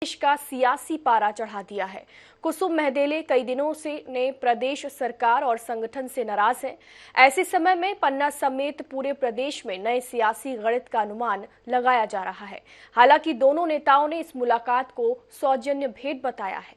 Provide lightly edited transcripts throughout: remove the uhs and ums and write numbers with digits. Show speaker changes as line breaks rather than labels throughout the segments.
देश का सियासी पारा चढ़ा दिया है। कुसुम महदेले कई दिनों से ने प्रदेश सरकार और संगठन से नाराज हैं। ऐसे समय में पन्ना समेत पूरे प्रदेश में नए सियासी गणित का अनुमान लगाया जा रहा है। हालांकि दोनों नेताओं ने इस मुलाकात को सौजन्य भेंट बताया है।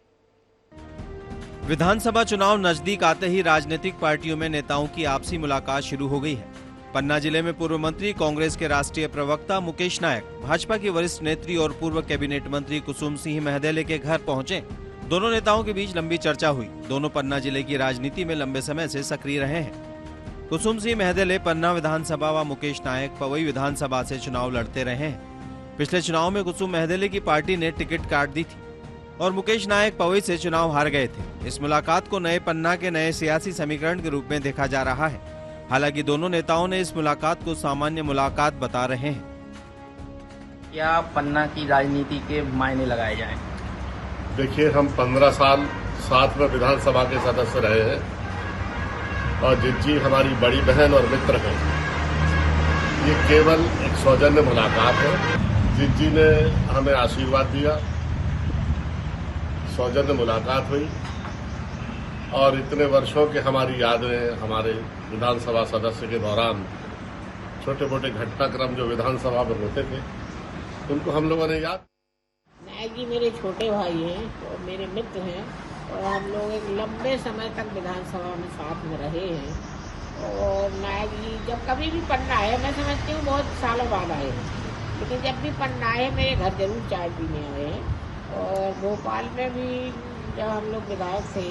विधानसभा चुनाव नजदीक आते ही राजनीतिक पार्टियों में नेताओं की आपसी मुलाकात शुरू हो गई है। पन्ना जिले में पूर्व मंत्री, कांग्रेस के राष्ट्रीय प्रवक्ता मुकेश नायक, भाजपा की वरिष्ठ नेत्री और पूर्व कैबिनेट मंत्री कुसुम सिंह महदेले के घर पहुंचे। दोनों नेताओं के बीच लंबी चर्चा हुई। दोनों पन्ना जिले की राजनीति में लंबे समय से सक्रिय रहे हैं। कुसुम सिंह महदेले पन्ना विधानसभा व मुकेश नायक पवई विधानसभा से चुनाव लड़ते रहे हैं। पिछले चुनाव में कुसुम महदेले की पार्टी ने टिकट काट दी थी और मुकेश नायक पवई से चुनाव हार गए थे। इस मुलाकात को नए पन्ना के नए सियासी समीकरण के रूप में देखा जा रहा है। हालांकि दोनों नेताओं ने इस मुलाकात को सामान्य मुलाकात बता रहे हैं।
क्या पन्ना की राजनीति के मायने लगाए जाएं?
देखिए, हम 15 साल साथ में विधानसभा के सदस्य रहे हैं और जित जी हमारी बड़ी बहन और मित्र हैं। ये केवल एक सौजन्य मुलाकात है। जित जी ने हमें आशीर्वाद दिया, सौजन्य मुलाकात हुई और इतने वर्षों के हमारी यादें, हमारे विधानसभा सदस्य के दौरान छोटे मोटे घटनाक्रम जो विधानसभा में होते थे, उनको हम लोगों ने याद।
नायक जी मेरे छोटे भाई हैं और मेरे मित्र हैं और हम लोग एक लंबे समय तक विधानसभा में साथ में रहे हैं। और नायक जी जब कभी भी पन्ना आए, मैं समझती हूँ बहुत सालों बाद आए हैं, लेकिन जब भी पन्ना आए मेरे घर जरूर चाय पीने आए हैं। और भोपाल में भी जब हम लोग विधायक थे,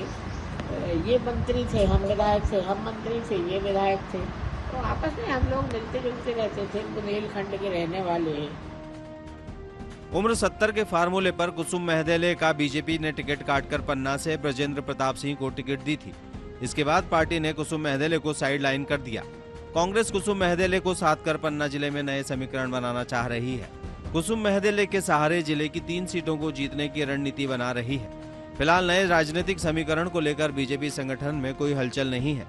ये मंत्री थे, हम विधायक थे, हम मंत्री थे, ये विधायक थे, तो आपस में हम लोग मिलते जुलते रहते थे। बुंदेलखंड के रहने वाले हैं।
उम्र 70 के फार्मूले पर कुसुम महदेले का बीजेपी ने टिकट काटकर पन्ना से ब्रजेंद्र प्रताप सिंह को टिकट दी थी। इसके बाद पार्टी ने कुसुम महदेले को साइड लाइन कर दिया। कांग्रेस कुसुम महदेले को साथ कर पन्ना जिले में नए समीकरण बनाना चाह रही है। कुसुम महदेले के सहारे जिले की 3 सीटों को जीतने की रणनीति बना रही है। फिलहाल नए राजनीतिक समीकरण को लेकर बीजेपी संगठन में कोई हलचल नहीं है।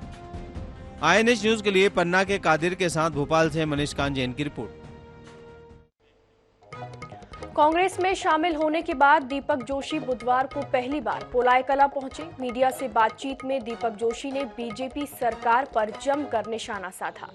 INH न्यूज के लिए पन्ना के कादिर के साथ भोपाल से मनीष कांजैन की रिपोर्ट।
कांग्रेस में शामिल होने के बाद दीपक जोशी बुधवार को पहली बार पोलाई कला पहुंचे। मीडिया से बातचीत में दीपक जोशी ने बीजेपी सरकार पर जमकर निशाना साधा।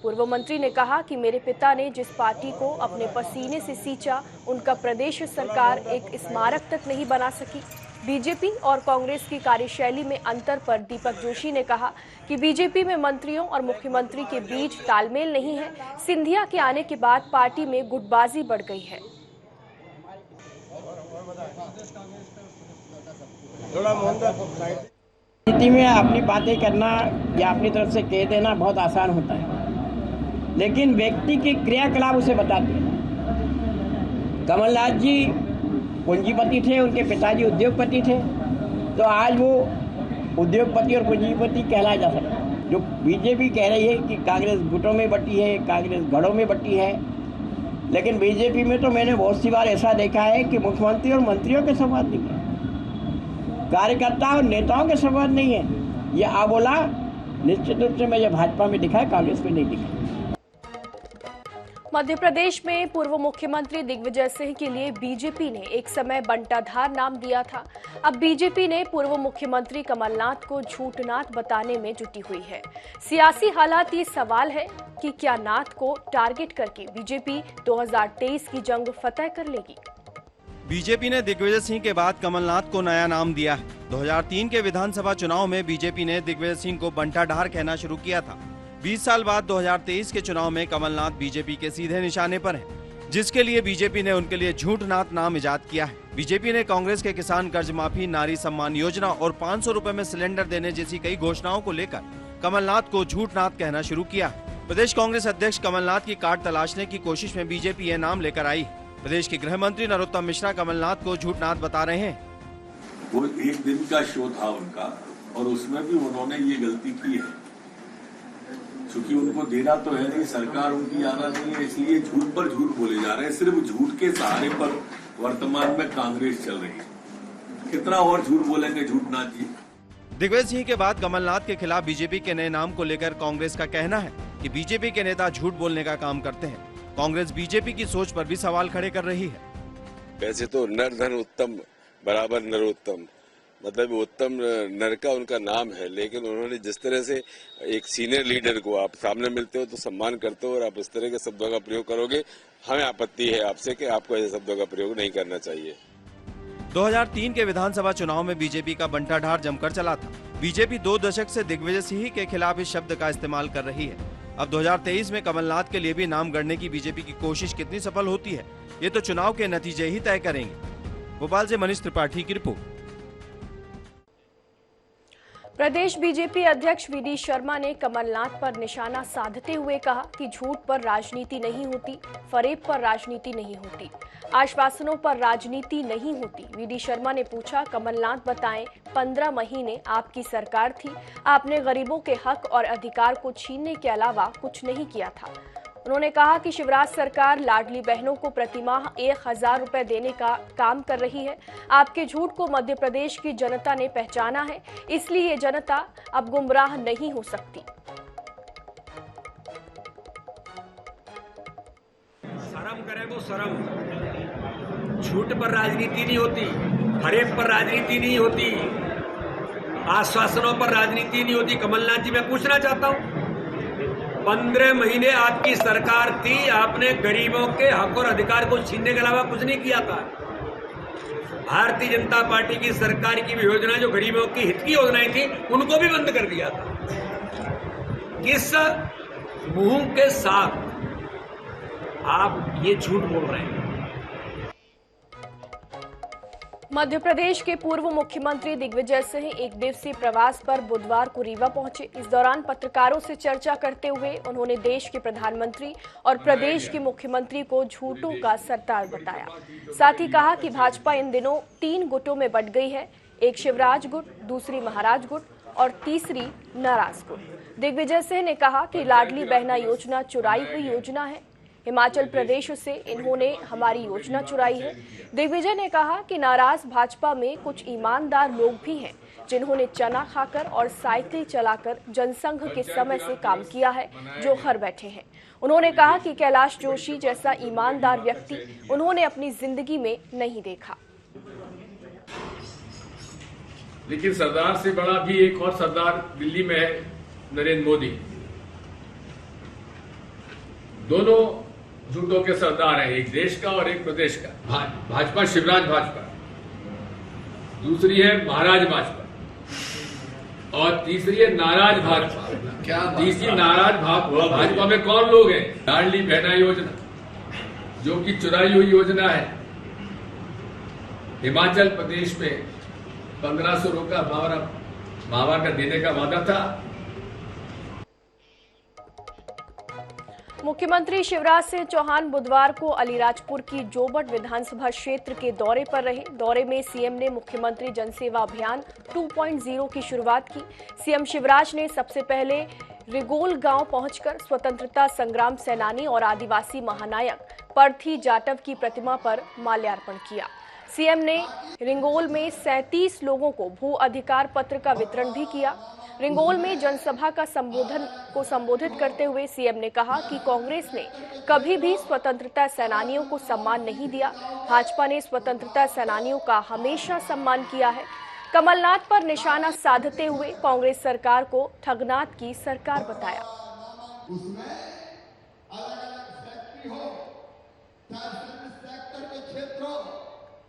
पूर्व मंत्री ने कहा कि मेरे पिता ने जिस पार्टी को अपने पसीने से सींचा, उनका प्रदेश सरकार एक स्मारक तक नहीं बना सकी। बीजेपी और कांग्रेस की कार्यशैली में अंतर पर दीपक जोशी ने कहा कि बीजेपी में मंत्रियों और मुख्यमंत्री के बीच तालमेल नहीं है। सिंधिया के आने के बाद पार्टी में गुटबाजी बढ़ गई है।
राजनीति में अपनी बातें करना या अपनी तरफ से कह देना बहुत आसान होता है, लेकिन व्यक्ति के क्रियाकलाप उसे बताते हैं। कमलनाथ जी पूंजीपति थे, उनके पिताजी उद्योगपति थे, तो आज वो उद्योगपति और पूंजीपति कहलाया जा सकता है। जो बीजेपी कह रही है कि कांग्रेस गुटों में बटी है, कांग्रेस गढ़ों में बटी है, लेकिन बीजेपी में तो मैंने बहुत सी बार ऐसा देखा है कि मुख्यमंत्री और मंत्रियों के संवाद नहीं है, कार्यकर्ता और नेताओं के संवाद नहीं है। यह आबोला निश्चित रूप से मुझे भाजपा में दिखा है, कांग्रेस में नहीं दिखा।
मध्य प्रदेश में पूर्व मुख्यमंत्री दिग्विजय सिंह के लिए बीजेपी ने एक समय बंटाधार नाम दिया था। अब बीजेपी ने पूर्व मुख्यमंत्री कमलनाथ को झूठनाथ बताने में जुटी हुई है। सियासी हालात ये सवाल है कि क्या नाथ को टारगेट करके बीजेपी 2023 की जंग फतह कर लेगी।
बीजेपी ने दिग्विजय सिंह के बाद कमलनाथ को नया नाम दिया है। 2003 के विधानसभा चुनाव में बीजेपी ने दिग्विजय सिंह को बंटाधार कहना शुरू किया था। 20 साल बाद 2023 के चुनाव में कमलनाथ बीजेपी के सीधे निशाने पर हैं, जिसके लिए बीजेपी ने उनके लिए झूठनाथ नाम इजाद किया है। बीजेपी ने कांग्रेस के किसान कर्ज माफी, नारी सम्मान योजना और 500 रुपए में सिलेंडर देने जैसी कई घोषणाओं को लेकर कमलनाथ को झूठनाथ कहना शुरू किया। प्रदेश कांग्रेस अध्यक्ष कमलनाथ की काट तलाशने की कोशिश में बीजेपी ये नाम लेकर आई। प्रदेश के गृह मंत्री नरोत्तम मिश्रा कमलनाथ को झूठनाथ बता रहे हैं।
वो एक दिन का शो था उनका और उसमें भी उन्होंने ये गलती की है, क्योंकि उनको देना तो है नहीं, सरकार उनकी आना नहीं है, इसलिए झूठ पर झूठ बोले जा रहे हैं। सिर्फ झूठ के सहारे पर वर्तमान में कांग्रेस चल रही है। कितना और झूठ बोलेंगे झूठनाथ जी।
दिग्विजय सिंह के बाद कमलनाथ के खिलाफ बीजेपी के नए नाम को लेकर कांग्रेस का कहना है कि बीजेपी के नेता झूठ बोलने का काम करते हैं। कांग्रेस बीजेपी की सोच पर भी सवाल खड़े कर रही है।
वैसे तो नर धन उत्तम बराबर नरोत्तम, मतलब उत्तम नर का उनका नाम है, लेकिन उन्होंने जिस तरह से एक सीनियर लीडर को आप सामने मिलते हो तो सम्मान करते हो और आप इस तरह के शब्दों का प्रयोग करोगे, हमें आपत्ति है आपसे कि आपको ऐसे शब्दों का प्रयोग नहीं करना चाहिए।
2003 के विधानसभा चुनाव में बीजेपी का बंटाढार जमकर चला था। बीजेपी 2 दशक से दिग्विजय सिंह के खिलाफ इस शब्द का इस्तेमाल कर रही है। अब 2023 में कमलनाथ के लिए भी नाम गढ़ने की बीजेपी की कोशिश कितनी सफल होती है, ये तो चुनाव के नतीजे ही तय करेंगे। भोपाल से मनीष त्रिपाठी की रिपोर्ट।
प्रदेश बीजेपी अध्यक्ष वीडी शर्मा ने कमलनाथ पर निशाना साधते हुए कहा कि झूठ पर राजनीति नहीं होती, फरेब पर राजनीति नहीं होती, आश्वासनों पर राजनीति नहीं होती। वीडी शर्मा ने पूछा, कमलनाथ बताएं, 15 महीने आपकी सरकार थी, आपने गरीबों के हक और अधिकार को छीनने के अलावा कुछ नहीं किया था। उन्होंने कहा कि शिवराज सरकार लाडली बहनों को प्रतिमाह 1000 रुपए देने का काम कर रही है। आपके झूठ को मध्य प्रदेश की जनता ने पहचाना है, इसलिए ये जनता अब गुमराह नहीं हो सकती।
शर्म करे वो शर्म, झूठ पर राजनीति नहीं होती, फरेब पर राजनीति नहीं होती, आश्वासनों पर राजनीति नहीं होती। कमलनाथ जी, मैं पूछना चाहता हूं, 15 महीने आपकी सरकार थी, आपने गरीबों के हक और अधिकार को छीनने के अलावा कुछ नहीं किया था। भारतीय जनता पार्टी की सरकार की भी योजना, जो गरीबों की हित की योजनाएं थी, उनको भी बंद कर दिया था। किस मुंह के साथ आप ये झूठ बोल रहे हैं?
मध्य प्रदेश के पूर्व मुख्यमंत्री दिग्विजय सिंह एक दिवसीय प्रवास पर बुधवार को रीवा पहुंचे। इस दौरान पत्रकारों से चर्चा करते हुए उन्होंने देश के प्रधानमंत्री और प्रदेश के मुख्यमंत्री को झूठों का सरदार बताया। साथ ही कहा कि भाजपा इन दिनों 3 गुटों में बंट गई है, एक शिवराज गुट, दूसरी महाराज गुट और तीसरी नाराज गुट। दिग्विजय सिंह ने कहा कि लाडली बहना योजना चुराई हुई योजना है, हिमाचल प्रदेश से इन्होंने हमारी योजना चुराई है। दिग्विजय ने कहा कि नाराज भाजपा में कुछ ईमानदार लोग भी हैं, जिन्होंने चना खाकर और साइकिल चलाकर जनसंघ के समय से काम किया है, जो घर बैठे हैं। उन्होंने कहा कि कैलाश जोशी जैसा ईमानदार व्यक्ति उन्होंने अपनी जिंदगी में नहीं देखा।
लेकिन सरदार से बड़ा भी एक और सरदार दिल्ली में है, नरेंद्र मोदी। दोनों झूठों के सरदार हैं, एक देश का और एक प्रदेश का। भाजपा शिवराज भाजपा, दूसरी है महाराज भाजपा और तीसरी है नाराज भाजपा। तीसरी नाराज भाजपा में कौन लोग हैं? लाडली बहना योजना, जो कि चुराई हुई योजना है। हिमाचल प्रदेश में 1500 रुपये मावा का देने का वादा था।
मुख्यमंत्री शिवराज सिंह चौहान बुधवार को अलीराजपुर की जोबट विधानसभा क्षेत्र के दौरे पर रहे। दौरे में सीएम ने मुख्यमंत्री जनसेवा अभियान 2.0 की शुरुआत की। सीएम शिवराज ने सबसे पहले रिगोल गांव पहुंचकर स्वतंत्रता संग्राम सेनानी और आदिवासी महानायक पर्थी जाटव की प्रतिमा पर माल्यार्पण किया। सीएम ने रिंगोल में 37 लोगों को भू अधिकार पत्र का वितरण भी किया। रिंगोल में जनसभा का संबोधित करते हुए सीएम ने कहा कि कांग्रेस ने कभी भी स्वतंत्रता सेनानियों को सम्मान नहीं दिया, भाजपा ने स्वतंत्रता सेनानियों का हमेशा सम्मान किया है। कमलनाथ पर निशाना साधते हुए कांग्रेस सरकार को ठगनाथ की सरकार बताया।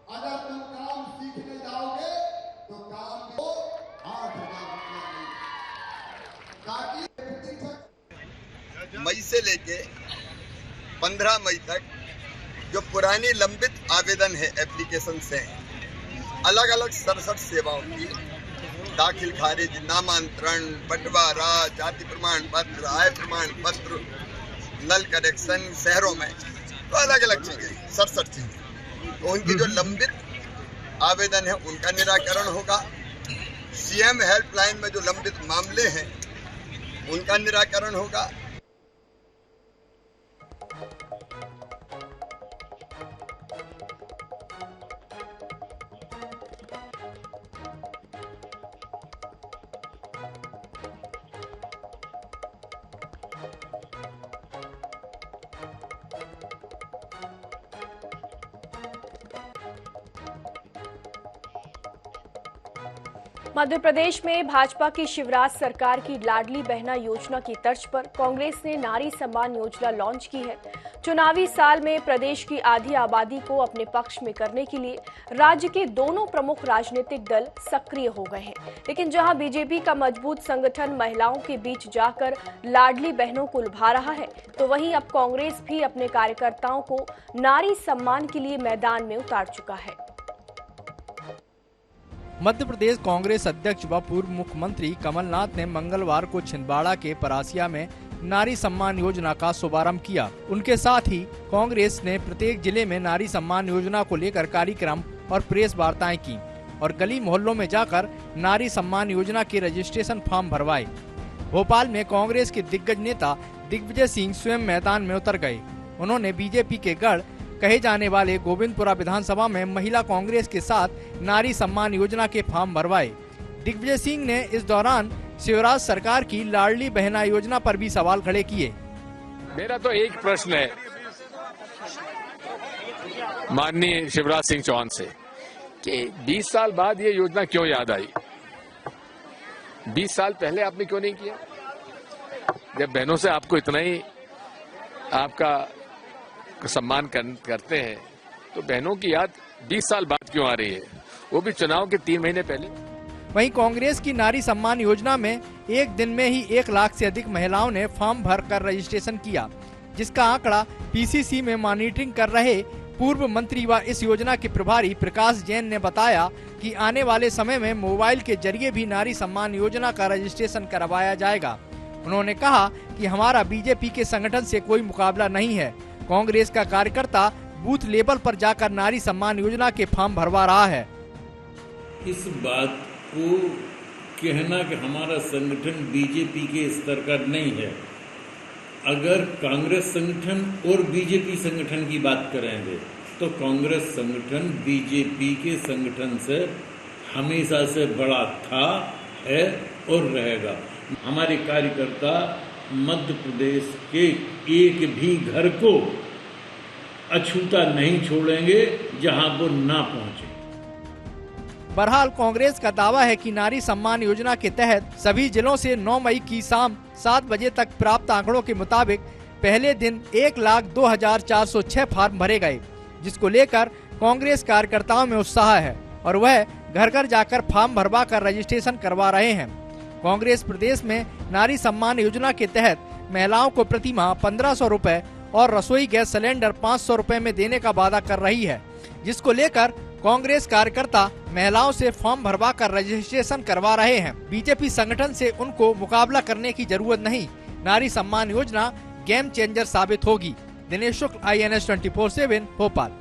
अगर तुम काम सीखने जाओगे तो काम को 8,000 मई से लेके 15 मई तक जो पुरानी लंबित आवेदन है, एप्लीकेशन से अलग अलग 67 सेवाओं की दाखिल खारिज, नामांतरण, बंटवारा, जाति प्रमाण पत्र, आय प्रमाण पत्र, नल कनेक्शन शहरों में, तो अलग अलग चीजें 67 चीजें। तो उनकी जो लंबित आवेदन है उनका निराकरण होगा। सीएम हेल्पलाइन में जो लंबित मामले हैं उनका निराकरण होगा।
मध्य प्रदेश में भाजपा की शिवराज सरकार की लाडली बहना योजना की तर्ज पर कांग्रेस ने नारी सम्मान योजना लॉन्च की है। चुनावी साल में प्रदेश की आधी आबादी को अपने पक्ष में करने के लिए राज्य के दोनों प्रमुख राजनीतिक दल सक्रिय हो गए हैं, लेकिन जहां बीजेपी का मजबूत संगठन महिलाओं के बीच जाकर लाडली बहनों को लुभा रहा है, तो वहीं अब कांग्रेस भी अपने कार्यकर्ताओं को नारी सम्मान के लिए मैदान में उतार चुका है।
मध्य प्रदेश कांग्रेस अध्यक्ष व पूर्व मुख्यमंत्री कमलनाथ ने मंगलवार को छिंदवाड़ा के परासिया में नारी सम्मान योजना का शुभारंभ किया। उनके साथ ही कांग्रेस ने प्रत्येक जिले में नारी सम्मान योजना को लेकर कार्यक्रम और प्रेस वार्ताएं की और गली मोहल्लों में जाकर नारी सम्मान योजना के रजिस्ट्रेशन फॉर्म भरवाए। भोपाल में कांग्रेस के दिग्गज नेता दिग्विजय सिंह स्वयं मैदान में उतर गए। उन्होंने बीजेपी के गढ़ कहे जाने वाले गोविंदपुरा विधानसभा में महिला कांग्रेस के साथ नारी सम्मान योजना के फॉर्म भरवाए। दिग्विजय सिंह ने इस दौरान शिवराज सरकार की लाडली बहना योजना पर भी सवाल खड़े किए।
मेरा तो एक प्रश्न है माननीय शिवराज सिंह चौहान से कि 20 साल बाद ये योजना क्यों याद आई? 20 साल पहले आपने क्यों नहीं किया? जब बहनों से आपको इतना ही आपका सम्मान करते हैं तो बहनों की याद 20 साल बाद क्यों आ रही है, वो भी चुनाव के 3 महीने पहले।
वहीं कांग्रेस की नारी सम्मान योजना में एक दिन में ही 1 लाख से अधिक महिलाओं ने फॉर्म भरकर रजिस्ट्रेशन किया, जिसका आंकड़ा पीसीसी में मॉनिटरिंग कर रहे पूर्व मंत्री व इस योजना के प्रभारी प्रकाश जैन ने बताया कि आने वाले समय में मोबाइल के जरिए भी नारी सम्मान योजना का रजिस्ट्रेशन करवाया जाएगा। उन्होंने कहा कि हमारा बीजेपी के संगठन से कोई मुकाबला नहीं है। कांग्रेस का कार्यकर्ता बूथ लेवल पर जाकर नारी सम्मान योजना के फॉर्म भरवा रहा है।
इस बात को कहना कि हमारा संगठन बीजेपी के स्तर का नहीं है, अगर कांग्रेस संगठन और बीजेपी संगठन की बात करेंगे तो कांग्रेस संगठन बीजेपी के संगठन से हमेशा से बड़ा था, है और रहेगा। हमारे कार्यकर्ता मध्य प्रदेश के एक भी घर को अछूता नहीं छोड़ेंगे जहां वो ना पहुंचे।
बहरहाल कांग्रेस का दावा है कि नारी सम्मान योजना के तहत सभी जिलों से 9 मई की शाम 7 बजे तक प्राप्त आंकड़ों के मुताबिक पहले दिन 1,02,406 फॉर्म भरे गए, जिसको लेकर कांग्रेस कार्यकर्ताओं में उत्साह है और वह घर घर जाकर फॉर्म भरवा कर रजिस्ट्रेशन करवा रहे हैं। कांग्रेस प्रदेश में नारी सम्मान योजना के तहत महिलाओं को प्रति माह 1500 रुपए और रसोई गैस सिलेंडर 500 रुपए में देने का वादा कर रही है, जिसको लेकर कांग्रेस कार्यकर्ता महिलाओं से फॉर्म भरवा कर रजिस्ट्रेशन करवा रहे हैं। बीजेपी संगठन से उनको मुकाबला करने की जरूरत नहीं। नारी सम्मान योजना गेम चेंजर साबित होगी। दिनेश शुक्ल, INS 24/7 भोपाल।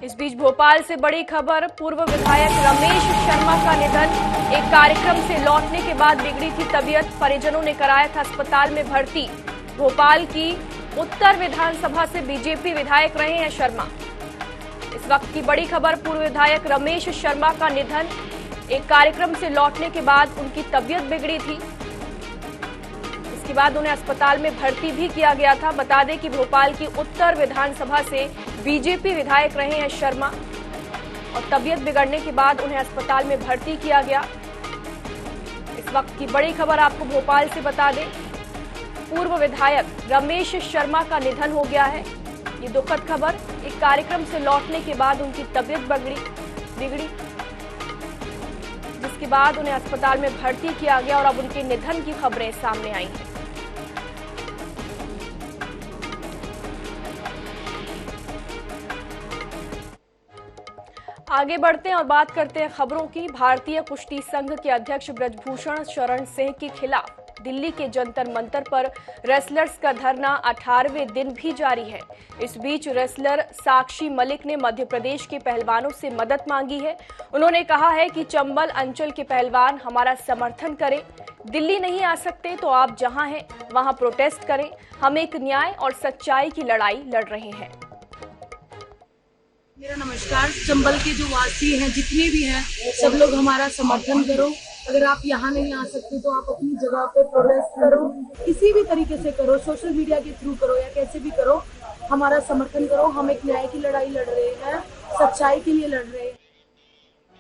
इस बीच भोपाल से बड़ी खबर, पूर्व विधायक रमेश शर्मा का निधन। एक कार्यक्रम से लौटने के बाद बिगड़ी थी तबीयत, परिजनों ने कराया था अस्पताल में भर्ती। भोपाल की उत्तर विधानसभा से बीजेपी विधायक रहे हैं शर्मा। इस वक्त की बड़ी खबर, पूर्व विधायक रमेश शर्मा का निधन। एक कार्यक्रम से लौटने के बाद उनकी तबीयत बिगड़ी थी, इसके बाद उन्हें अस्पताल में भर्ती भी किया गया था। बता दें कि भोपाल की उत्तर विधानसभा से बीजेपी विधायक रहे हैं शर्मा और तबीयत बिगड़ने के बाद उन्हें अस्पताल में भर्ती किया गया। इस वक्त की बड़ी खबर आपको भोपाल से बता दें, पूर्व विधायक रमेश शर्मा का निधन हो गया है। ये दुखद खबर, एक कार्यक्रम से लौटने के बाद उनकी तबीयत बिगड़ी, जिसके बाद उन्हें अस्पताल में भर्ती किया गया और अब उनके निधन की खबरें सामने आई हैं। आगे बढ़ते हैं और बात करते हैं खबरों की। भारतीय कुश्ती संघ के अध्यक्ष ब्रजभूषण शरण सिंह के खिलाफ दिल्ली के जंतर मंतर पर रेसलर्स का धरना 18वें दिन भी जारी है। इस बीच रेसलर साक्षी मलिक ने मध्य प्रदेश के पहलवानों से मदद मांगी है। उन्होंने कहा है कि चंबल अंचल के पहलवान हमारा समर्थन करें। दिल्ली नहीं आ सकते तो आप जहां हैं वहां प्रोटेस्ट करें। हम एक न्याय और सच्चाई की लड़ाई लड़ रहे हैं।
मेरा नमस्कार। चंबल के जो वासी हैं, जितने भी हैं, सब लोग हमारा समर्थन करो। अगर आप यहाँ नहीं आ सकते तो आप अपनी जगह पे प्रोटेस्ट करो, किसी भी तरीके से करो, सोशल मीडिया के थ्रू करो या कैसे भी करो, हमारा समर्थन करो। हम एक न्याय की लड़ाई लड़ रहे हैं, सच्चाई के लिए लड़ रहे हैं।